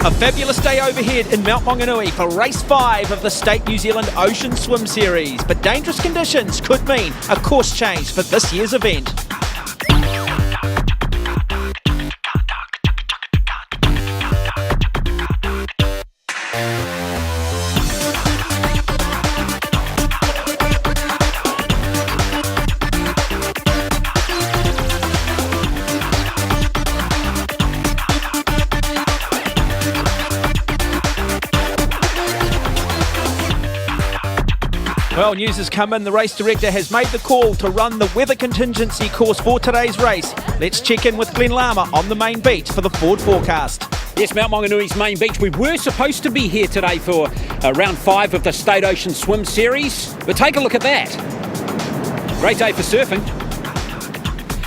A fabulous day overhead in Mount Maunganui for race 5 of the State New Zealand Ocean Swim Series, but dangerous conditions could mean a course change for this year's event. Well, news has come in. The race director has made the call to run the weather contingency course for today's race. Let's check in with Glenn Lama on the main beach for the forward forecast. Yes, Mount Maunganui's main beach. We were supposed to be here today for round 5 of the State Ocean Swim Series, but take a look at that. Great day for surfing,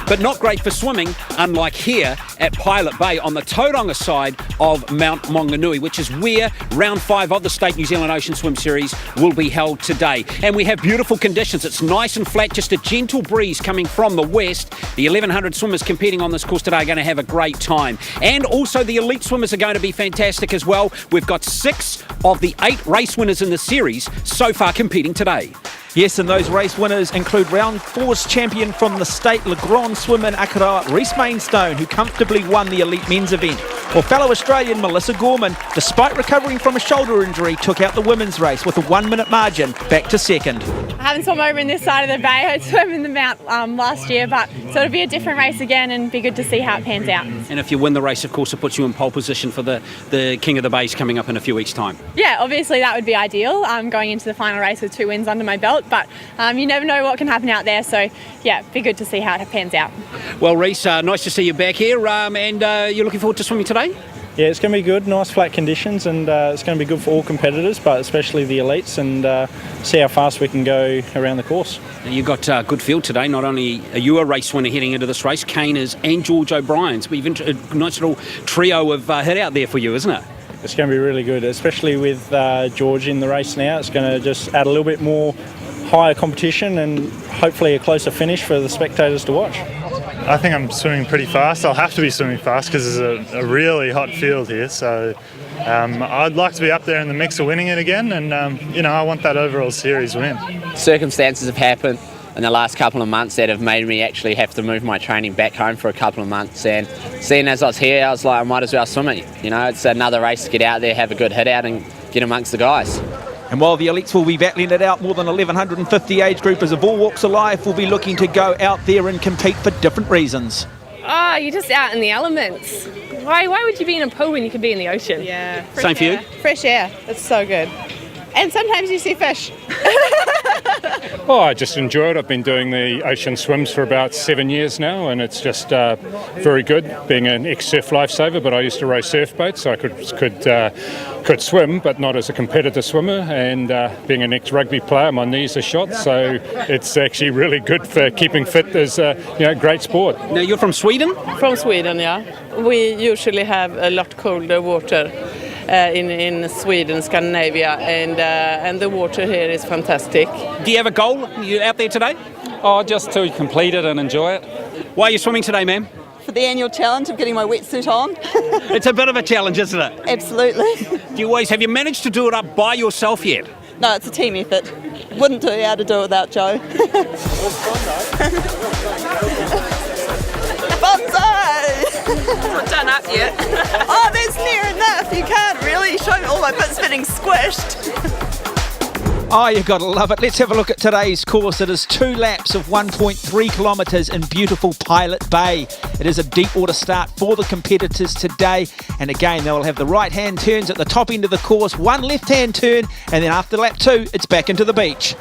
but not great for swimming, unlike here at Pilot Bay on the Tauranga side of Mount Maunganui, which is where round 5 of the State New Zealand Ocean Swim Series will be held today. And we have beautiful conditions. It's nice and flat, just a gentle breeze coming from the west. The 1,100 swimmers competing on this course today are going to have a great time. And also the elite swimmers are going to be fantastic as well. We've got 6 of the 8 race winners in the series so far competing today. Yes, and those race winners include round 4's champion from the state Le Grand swim in Akaroa, Reece Mainstone, who comfortably won the elite men's event. Or fellow Australian Melissa Gorman, despite recovering from a shoulder injury, took out the women's race with a 1-minute margin back to second. I haven't swum over in this side of the bay. I swam in the Mount last year, but so it'll be a different race again and be good to see how it pans out. And if you win the race, of course, it puts you in pole position for the King of the Bays coming up in a few weeks' time. Yeah, obviously that would be ideal, going into the final race with 2 wins under my belt, but you never know what can happen out there, so yeah, be good to see how it pans out. Well, Reece, nice to see you back here, and you're looking forward to swimming today? Yeah, it's going to be good, nice flat conditions, and it's going to be good for all competitors, but especially the elites, and see how fast we can go around the course. You've got a good field today. Not only are you a race winner heading into this race, Kane is, and George O'Brien's. We've a nice little trio of hit out there for you, isn't it? It's going to be really good, especially with George in the race now. It's going to just add a little bit more higher competition and hopefully a closer finish for the spectators to watch. I think I'm swimming pretty fast. I'll have to be swimming fast because there's a really hot field here. So I'd like to be up there in the mix of winning it again, and I want that overall series win. Circumstances have happened in the last couple of months that have made me actually have to move my training back home for a couple of months, and seeing as I was here, I was like, I might as well swim it. It's another race to get out there, have a good hit out and get amongst the guys. And while the elites will be battling it out, more than 1,150 age groupers of all walks of life will be looking to go out there and compete for different reasons. Oh, you're just out in the elements. Why would you be in a pool when you could be in the ocean? Yeah. Same for you? Fresh air, it's so good. And sometimes you see fish. Oh, I just enjoy it. I've been doing the ocean swims for about 7 years now, and it's just very good. Being an ex-surf lifesaver, but I used to row surf boats, so I could swim, but not as a competitive swimmer. And being an ex-rugby player, my knees are shot, so it's actually really good for keeping fit as a great sport. Now, you're from Sweden? From Sweden, yeah. We usually have a lot colder water in Sweden, Scandinavia, and the water here is fantastic. Do you have a goal? Are you out there today? Oh, just to complete it and enjoy it. Why are you swimming today, ma'am? For the annual challenge of getting my wetsuit on. It's a bit of a challenge, isn't it? Absolutely. Have you managed to do it up by yourself yet? No, it's a team effort. Wouldn't know how to do it without Joe. Not done up yet. Oh, that's near enough. You can't really show all my bits getting squished. Oh, you've got to love it. Let's have a look at today's course. It is 2 laps of 1.3 kilometres in beautiful Pilot Bay. It is a deep water start for the competitors today. And again, they will have the right-hand turns at the top end of the course, 1 left-hand turn, and then after lap 2, it's back into the beach.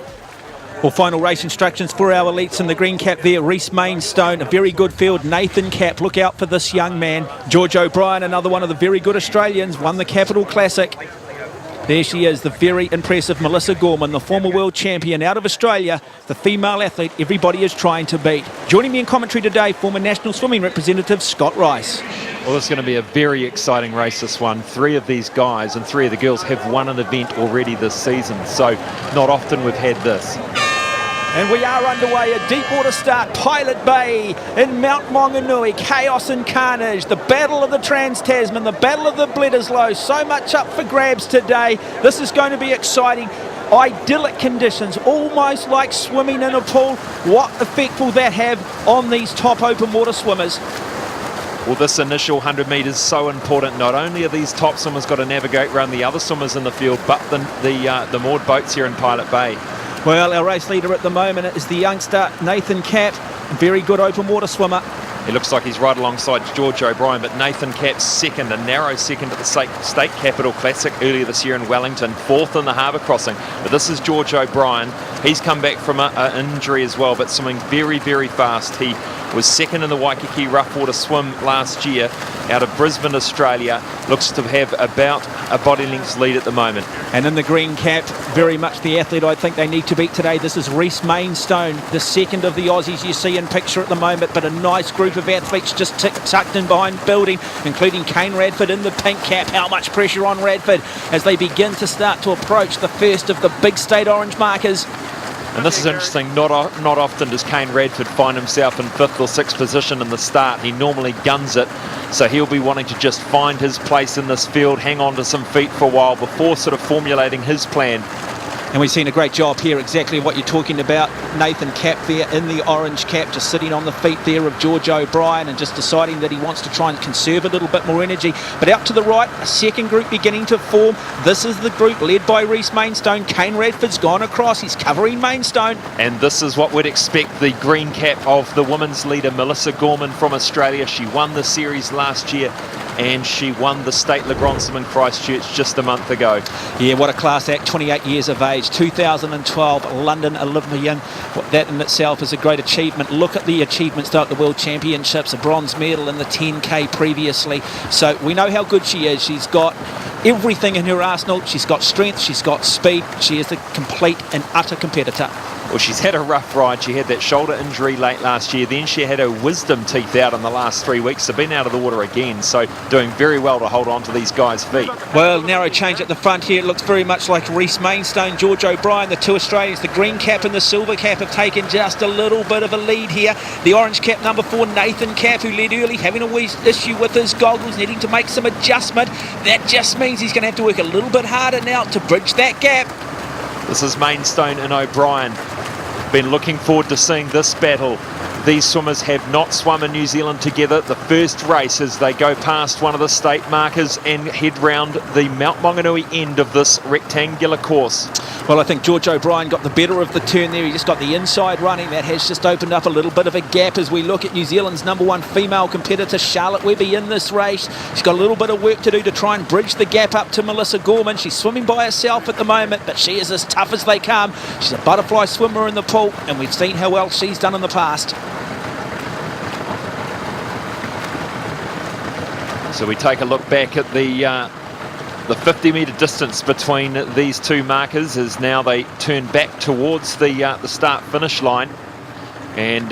Well, final race instructions for our elites in the green cap there. Reece Mainstone, a very good field. Nathan Cap, look out for this young man. George O'Brien, another one of the very good Australians, won the Capital Classic. There she is, the very impressive Melissa Gorman, the former world champion out of Australia, the female athlete everybody is trying to beat. Joining me in commentary today, former national swimming representative Scott Rice. Well, it's going to be a very exciting race, this one. 3 of these guys and 3 of the girls have won an event already this season, so not often we've had this. And we are underway, a deep water start, Pilot Bay in Mount Maunganui, chaos and carnage, the battle of the Trans-Tasman, the battle of the Bledisloe, so much up for grabs today. This is going to be exciting. Idyllic conditions, almost like swimming in a pool. What effect will that have on these top open water swimmers? Well, this initial 100 metres is so important. Not only are these top swimmers got to navigate around the other swimmers in the field, but the moored boats here in Pilot Bay. Well, our race leader at the moment is the youngster Nathan Capp, a very good open water swimmer. He looks like he's right alongside George O'Brien, but Nathan Capp's second, a narrow second at the State Capital Classic earlier this year in Wellington, fourth in the harbour crossing. But this is George O'Brien. He's come back from an injury as well, but swimming very, very fast. He was second in the Waikiki rough water swim last year out of Brisbane, Australia. Looks to have about a body length's lead at the moment. And in the green cap, very much the athlete I think they need to beat today. This is Reece Mainstone, the second of the Aussies you see in picture at the moment, but a nice group of athletes just tucked in behind building, including Kane Radford in the pink cap. How much pressure on Radford as they begin to start to approach the first of the big state orange markers. And this is interesting, not often does Kane Radford find himself in 5th or 6th position in the start. He normally guns it, so he'll be wanting to just find his place in this field, hang on to some feet for a while before sort of formulating his plan. And we've seen a great job here, exactly what you're talking about. Nathan Capp there in the orange cap, just sitting on the feet there of George O'Brien and just deciding that he wants to try and conserve a little bit more energy. But out to the right, a second group beginning to form. This is the group led by Reece Mainstone. Kane Radford's gone across, he's covering Mainstone. And this is what we'd expect, the green cap of the women's leader, Melissa Gorman from Australia. She won the series last year and she won the State Lagronson in Christchurch just a month ago. Yeah, what a class act, 28 years of age. 2012 London Olympian. That in itself is a great achievement. Look at the achievements at the World Championships, a bronze medal in the 10K previously. So we know how good she is. She's got everything in her arsenal. She's got strength, she's got speed. She is a complete and utter competitor. Well, she's had a rough ride. She had that shoulder injury late last year. Then she had her wisdom teeth out in the last 3 weeks. So been out of the water again. So doing very well to hold on to these guys' feet. Well, narrow change at the front here. It looks very much like Reece Mainstone, George O'Brien, the two Australians. The green cap and the silver cap have taken just a little bit of a lead here. The orange cap, number 4, Nathan Capp, who led early, having a wee issue with his goggles, needing to make some adjustment. That just means he's going to have to work a little bit harder now to bridge that gap. This is Mainstone and O'Brien. Been looking forward to seeing this battle. These swimmers have not swum in New Zealand together. The first race as they go past one of the state markers and head round the Mount Maunganui end of this rectangular course. Well, I think George O'Brien got the better of the turn there. He just got the inside running. That has just opened up a little bit of a gap as we look at New Zealand's number 1 female competitor, Charlotte Webby, in this race. She's got a little bit of work to do to try and bridge the gap up to Melissa Gorman. She's swimming by herself at the moment, but she is as tough as they come. She's a butterfly swimmer in the pool, and we've seen how well she's done in the past. So we take a look back at the 50-metre distance between these two markers as now they turn back towards the start-finish line. And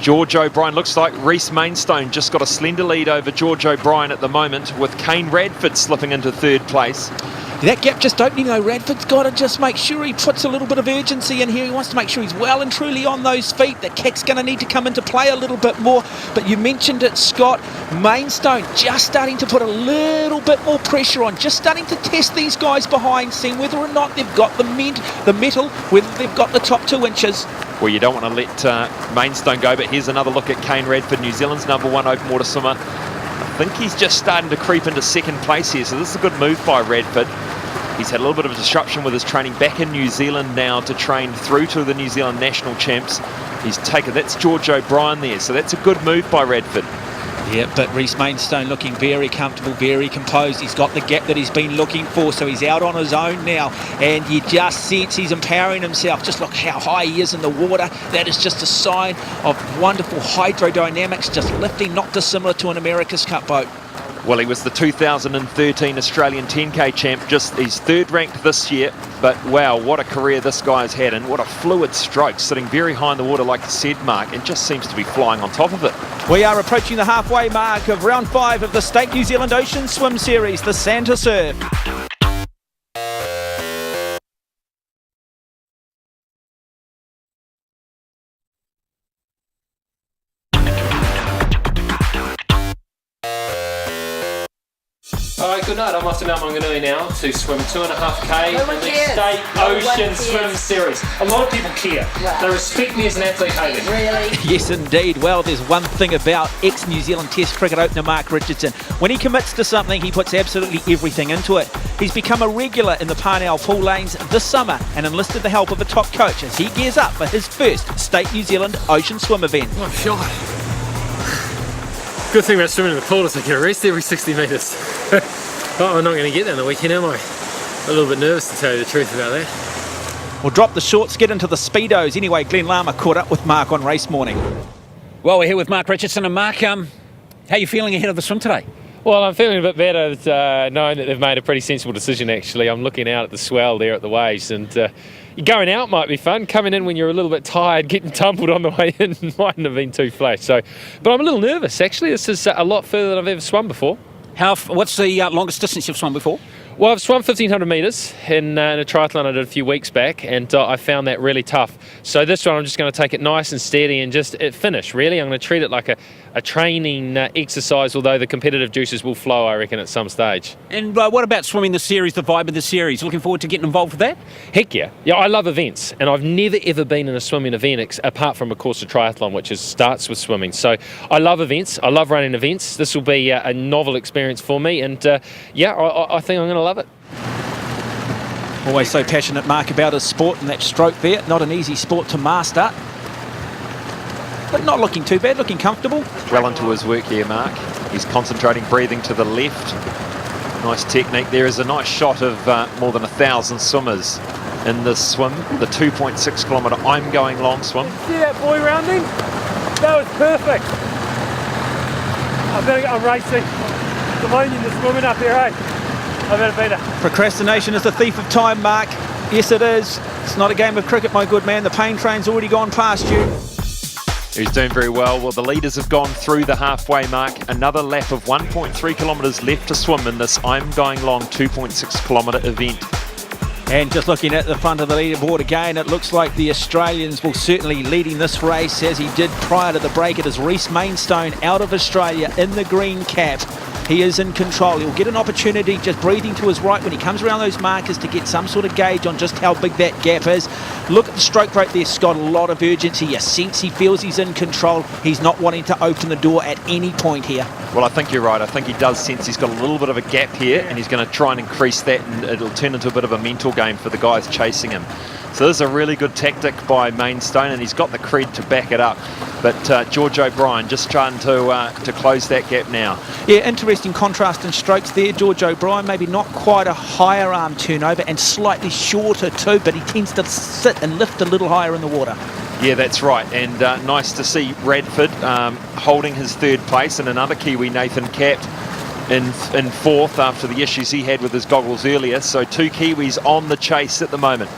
George O'Brien, looks like Reece Mainstone just got a slender lead over George O'Brien at the moment, with Kane Radford slipping into 3rd place. That gap just opening though. Radford's got to just make sure he puts a little bit of urgency in here. He wants to make sure he's well and truly on those feet. The kick's going to need to come into play a little bit more. But you mentioned it, Scott. Mainstone just starting to put a little bit more pressure on, just starting to test these guys behind, seeing whether or not they've got the metal, whether they've got the top 2 inches. Well, you don't want to let Mainstone go, but here's another look at Kane Radford, New Zealand's number 1 open water swimmer. I think he's just starting to creep into 2nd place here, so this is a good move by Radford. He's had a little bit of a disruption with his training back in New Zealand now to train through to the New Zealand national champs. He's taken, that's George O'Brien there, so that's a good move by Radford. Yeah, but Reece Mainstone looking very comfortable, very composed. He's got the gap that he's been looking for, so he's out on his own now. And you just sense he's empowering himself. Just look how high he is in the water. That is just a sign of wonderful hydrodynamics, just lifting, not dissimilar to an America's Cup boat. Well, he was the 2013 Australian 10K champ, just he's 3rd ranked this year, but wow, what a career this guy's had, and what a fluid stroke, sitting very high in the water like you said, Mark, and just seems to be flying on top of it. We are approaching the halfway mark of round 5 of the State New Zealand Ocean Swim Series, the Santa Surf. Alright, good night. I'm off to Mount Maunganui now to swim 2.5k in the State Ocean Swim Series. A lot of people care. They respect me as an athlete, Hayden. Really? Yes, indeed. Well, there's one thing about ex-New Zealand Test cricket opener Mark Richardson. When he commits to something, he puts absolutely everything into it. He's become a regular in the Parnell pool lanes this summer and enlisted the help of a top coach as he gears up for his first State New Zealand Ocean Swim event. I'm shot. Good thing about swimming in the pool is I get a rest every 60 metres. Oh, I'm not going to get that in the weekend, am I? A little bit nervous, to tell you the truth about that. We'll drop the shorts, get into the speedos. Anyway, Glenn Lama caught up with Mark on race morning. Well, we're here with Mark Richardson. And Mark, how are you feeling ahead of the swim today? Well, I'm feeling a bit better knowing that they've made a pretty sensible decision, actually. I'm looking out at the swell there at the waves, and going out might be fun. Coming in when you're a little bit tired, getting tumbled on the way in mightn't have been too flash. But I'm a little nervous, actually. This is a lot further than I've ever swum before. What's the longest distance you've swum before? Well, I've swum 1,500 metres in a triathlon I did a few weeks back, and I found that really tough. So this one I'm just going to take it nice and steady and just finish, really. I'm going to treat it like a training exercise, although the competitive juices will flow, I reckon, at some stage. And what about swimming the series, the vibe of the series? Looking forward to getting involved with that? Heck yeah. Yeah, I love events, and I've never ever been in a swimming event apart from, of course, a triathlon, which starts with swimming. So I love events. I love running events. This will be a novel experience for me, and I think I'm going to love it. Always so passionate, Mark, about his sport, and that stroke there, not an easy sport to master. But not looking too bad, looking comfortable. Well into his work here, Mark. He's concentrating, breathing to the left. Nice technique. There is a nice shot of more than 1,000 swimmers in this swim, the 2.6 kilometre I'm Going Long swim. See that boy rounding? That was perfect. I'm racing. The onion is swimming up here, eh? I better beat her. Procrastination is the thief of time, Mark. Yes, it is. It's not a game of cricket, my good man. The pain train's already gone past you. He's doing very well. Well, the leaders have gone through the halfway mark. Another lap of 1.3 kilometres left to swim in this I'm Going Long 2.6 kilometre event. And just looking at the front of the leaderboard again, it looks like the Australians will certainly leading this race, as he did prior to the break. It is Reece Mainstone out of Australia in the green cap. He is in control. He'll get an opportunity just breathing to his right when he comes around those markers to get some sort of gauge on just how big that gap is. Look at the stroke rate there, Scott. A lot of urgency. You sense he feels he's in control. He's not wanting to open the door at any point here. Well, I think you're right. I think he does sense he's got a little bit of a gap here, and he's going to try and increase that, and it'll turn into a bit of a mental game for the guys chasing him. So this is a really good tactic by Mainstone, and he's got the cred to back it up. But George O'Brien just trying to close that gap now. Yeah, interesting contrast in strokes there. George O'Brien, maybe not quite a higher arm turnover and slightly shorter too, but he tends to sit and lift a little higher in the water. Yeah, that's right. And nice to see Radford holding his third place, and another Kiwi, Nathan Capp, in fourth after the issues he had with his goggles earlier. So two Kiwis on the chase at the moment.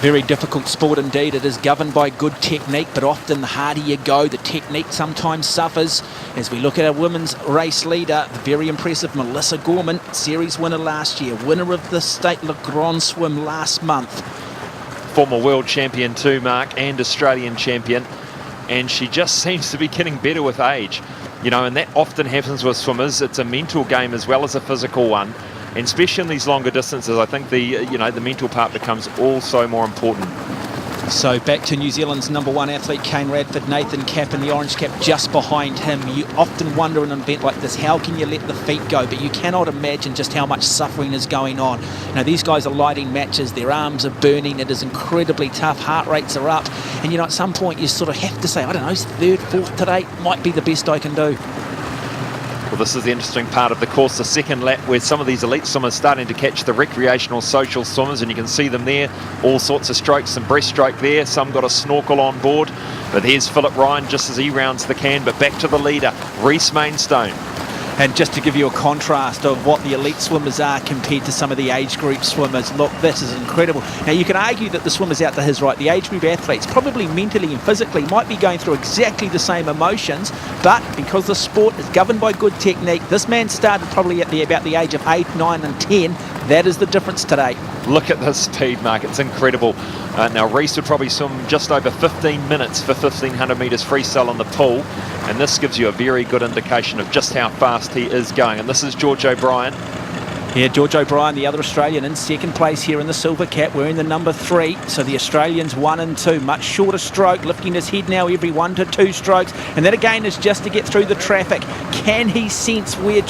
Very difficult sport indeed. It is governed by good technique, but often the harder you go, the technique sometimes suffers. As we look at our women's race leader, the very impressive Melissa Gorman, series winner last year, winner of the State Le Grand Swim last month. Former world champion too, Mark, and Australian champion. And she just seems to be getting better with age. You know, and that often happens with swimmers. It's a mental game as well as a physical one. And especially in these longer distances, I think the mental part becomes also more important. So back to New Zealand's number one athlete, Kane Radford, Nathan Capp in the orange cap just behind him. You often wonder in an event like this, how can you let the feet go? But you cannot imagine just how much suffering is going on. Now, these guys are lighting matches, their arms are burning, it is incredibly tough, heart rates are up. And at some point you sort of have to say, I don't know, third, fourth today might be the best I can do. Well, this is the interesting part of the course, the second lap, where some of these elite swimmers starting to catch the recreational social swimmers, and you can see them there, all sorts of strokes, some breaststroke there, some got a snorkel on board. But here's Philip Ryan just as he rounds the can, but back to the leader, Reece Mainstone. And just to give you a contrast of what the elite swimmers are compared to some of the age group swimmers, look, this is incredible. Now, you can argue that the swimmers out to his right, the age group athletes, probably mentally and physically might be going through exactly the same emotions, but because the sport is governed by good technique, this man started probably at about the age of 8, 9 and 10, That is the difference today. Look at this speed, Mark. It's incredible. Now, Reese would probably swim just over 15 minutes for 1,500 metres freestyle on the pool, and this gives you a very good indication of just how fast he is going. And this is George O'Brien. Yeah, George O'Brien, the other Australian, in second place here in the silver cap, wearing the number 3. So the Australians 1 and 2, much shorter stroke, lifting his head now every 1 to 2 strokes. And that again is just to get through the traffic. Can he sense where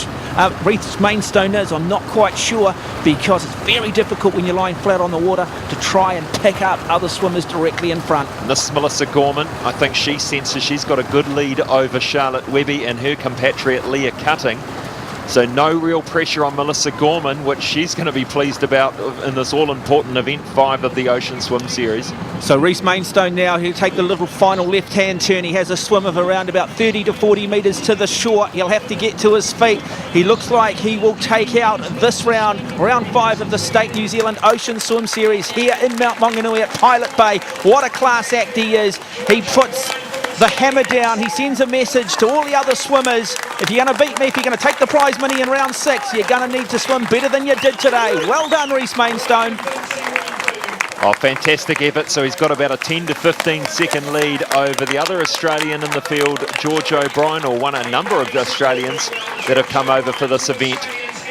Reese Mainstone is? I'm not quite sure, because it's very difficult when you're lying flat on the water to try and pick up other swimmers directly in front. And this is Melissa Gorman. I think she senses she's got a good lead over Charlotte Webby and her compatriot Leah Cutting. So no real pressure on Melissa Gorman, which she's going to be pleased about in this all-important event 5 of the Ocean Swim Series. So Reese Mainstone now, he'll take the little final left-hand turn. He has a swim of around about 30 to 40 metres to the shore. He'll have to get to his feet. He looks like he will take out this round 5 of the State New Zealand Ocean Swim Series here in Mount Maunganui at Pilot Bay. What a class act he is. He puts the hammer down. He sends a message to all the other swimmers. If you're going to beat me, if you're going to take the prize money in round 6, you're going to need to swim better than you did today. Well done, Reese Mainstone. Oh, fantastic effort. So he's got about a 10 to 15 second lead over the other Australian in the field, George O'Brien, or a number of the Australians that have come over for this event.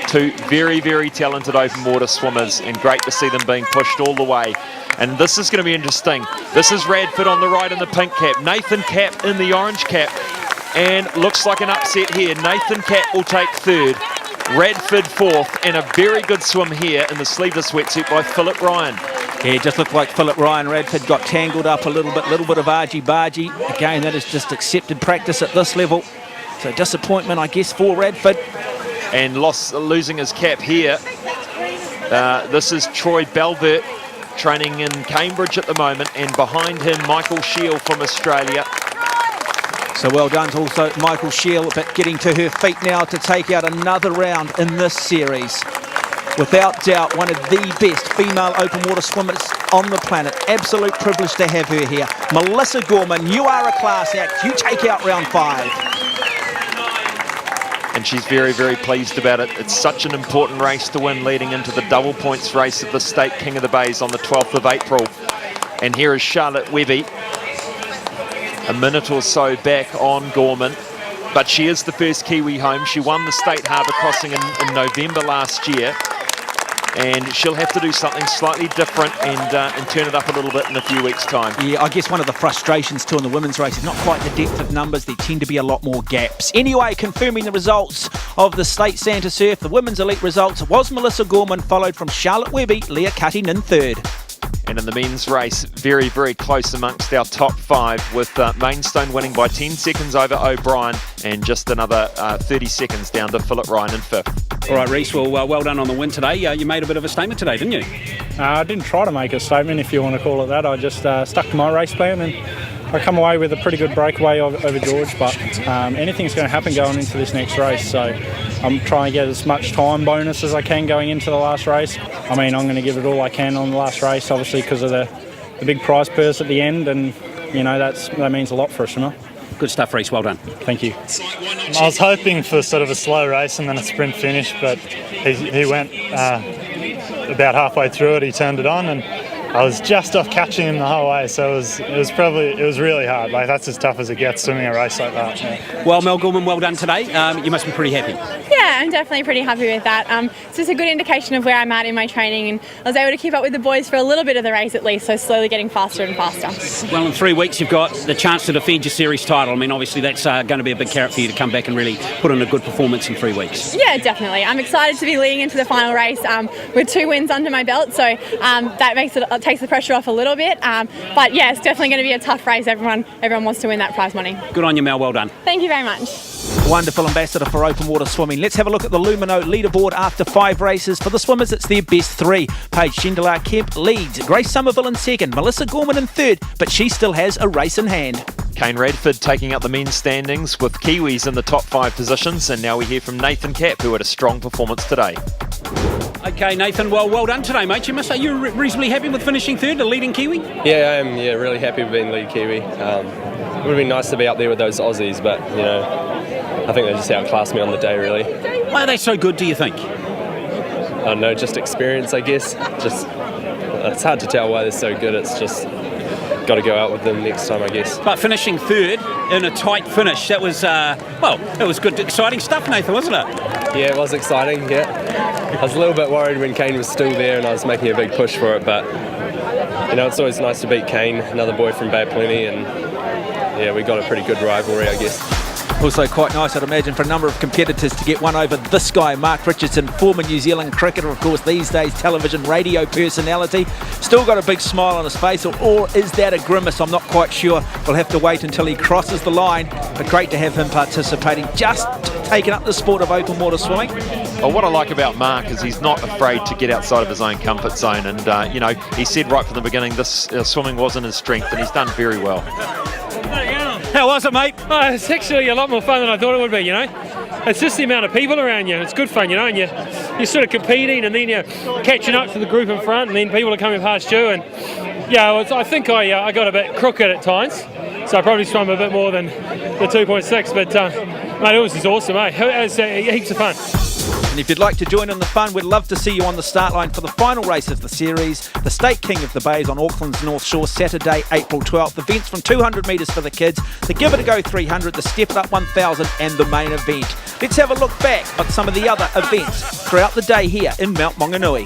2 very, very talented open water swimmers, and great to see them being pushed all the way. And this is going to be interesting. This is Radford on the right in the pink cap, Nathan Cap in the orange cap, and looks like an upset here. Nathan Cap will take 3rd, Radford 4th, and a very good swim here in the sleeveless wetsuit by Philip Ryan. Yeah, it just looked like Philip Ryan. Radford got tangled up a little bit of argy-bargy. Again, that is just accepted practice at this level. So disappointment, I guess, for Radford. And losing his cap here. This is Troy Belvert, training in Cambridge at the moment, and behind him Michael Shield from Australia. So well done to also Michael Shield, but getting to her feet now to take out another round in this series. Without doubt, one of the best female open water swimmers on the planet. Absolute privilege to have her here. Melissa Gorman, you are a class act. You take out round 5. And she's very, very pleased about it. It's such an important race to win, leading into the double points race of the State King of the Bays on the 12th of April. And here is Charlotte Webby, a minute or so back on Gorman. But she is the first Kiwi home. She won the State Harbour Crossing in November last year. And she'll have to do something slightly different and turn it up a little bit in a few weeks' time. Yeah, I guess one of the frustrations too in the women's race is not quite the depth of numbers. There tend to be a lot more gaps. Anyway, confirming the results of the State Santa Surf, the women's elite results was Melissa Gorman, followed from Charlotte Webby, Leah Cutting in 3rd. And in the men's race, very, very close amongst our top 5, with Mainstone winning by 10 seconds over O'Brien and just another 30 seconds down to Philip Ryan in 5th. All right, Reese, well done on the win today. You made a bit of a statement today, didn't you? I didn't try to make a statement, if you want to call it that. I just stuck to my race plan, and I come away with a pretty good breakaway over George, but anything's going to happen going into this next race, so I'm trying to get as much time bonus as I can going into the last race. I mean, I'm going to give it all I can on the last race, obviously, because of the big prize purse at the end, and, you know, that means a lot for a swimmer. Good stuff, Reese. Well done. Thank you. I was hoping for sort of a slow race and then a sprint finish, but he went about halfway through it. He turned it on, and I was just off catching him the whole way. So it was really hard. Like, that's as tough as it gets, swimming a race like that. Yeah. Well, Mel Gorman, well done today. You must be pretty happy. Yeah, I'm definitely pretty happy with that. It's just a good indication of where I'm at in my training, and I was able to keep up with the boys for a little bit of the race at least, so slowly getting faster and faster. Well, in 3 weeks you've got the chance to defend your series title. I mean, obviously that's going to be a big carrot for you to come back and really put in a good performance in 3 weeks. Yeah, definitely. I'm excited to be leading into the final race with 2 wins under my belt, so that takes the pressure off a little bit. But yeah, it's definitely going to be a tough race. Everyone wants to win that prize money. Good on you, Mel. Well done. Thank you very much. Wonderful ambassador for open water swimming. Let's have a look at the Lumino leaderboard after 5 races. For the swimmers, it's their best 3. Paige Schendelar Kemp leads, Grace Somerville in 2nd, Melissa Gorman in 3rd, but she still has a race in hand. Kane Radford taking up the men's standings with Kiwis in the top 5 positions, and now we hear from Nathan Cap, who had a strong performance today. Okay, Nathan, well done today, mate. You must say you're reasonably happy with finishing 3rd, the leading Kiwi? Yeah, I am. Yeah, really happy with being lead Kiwi. It would have been nice to be up there with those Aussies, but, you know, I think they just outclassed me on the day, really. Why are they so good, do you think? don't know, just experience, I guess. Just it's hard to tell why they're so good. It's just got to go out with them next time, I guess. But finishing third in a tight finish, that was, it was good, exciting stuff, Nathan, wasn't it? Yeah, it was exciting, yeah. I was a little bit worried when Kane was still there and I was making a big push for it, but, it's always nice to beat Kane, another boy from Bay Plenty, and, yeah, we got a pretty good rivalry, I guess. Also quite nice, I'd imagine, for a number of competitors to get one over this guy, Mark Richardson, former New Zealand cricketer, of course, these days television, radio personality. Still got a big smile on his face, or is that a grimace? I'm not quite sure. We'll have to wait until he crosses the line, but great to have him participating, just taking up the sport of open water swimming. Well, what I like about Mark is he's not afraid to get outside of his own comfort zone, and he said right from the beginning this swimming wasn't his strength, and he's done very well. How was it, mate? Oh, it's actually a lot more fun than I thought it would be, It's just the amount of people around you. It's good fun, and you're sort of competing, and then you're catching up to the group in front, and then people are coming past you. And I think I got a bit crooked at times, so I probably swam a bit more than the 2.6. But mate, it was just awesome, It was heaps of fun. And if you'd like to join in the fun, we'd love to see you on the start line for the final race of the series, the State King of the Bays on Auckland's North Shore, Saturday, April 12th. Events from 200 metres for the kids, the Give It A Go 300, the Step It Up 1000 and the main event. Let's have a look back at some of the other events throughout the day here in Mount Maunganui.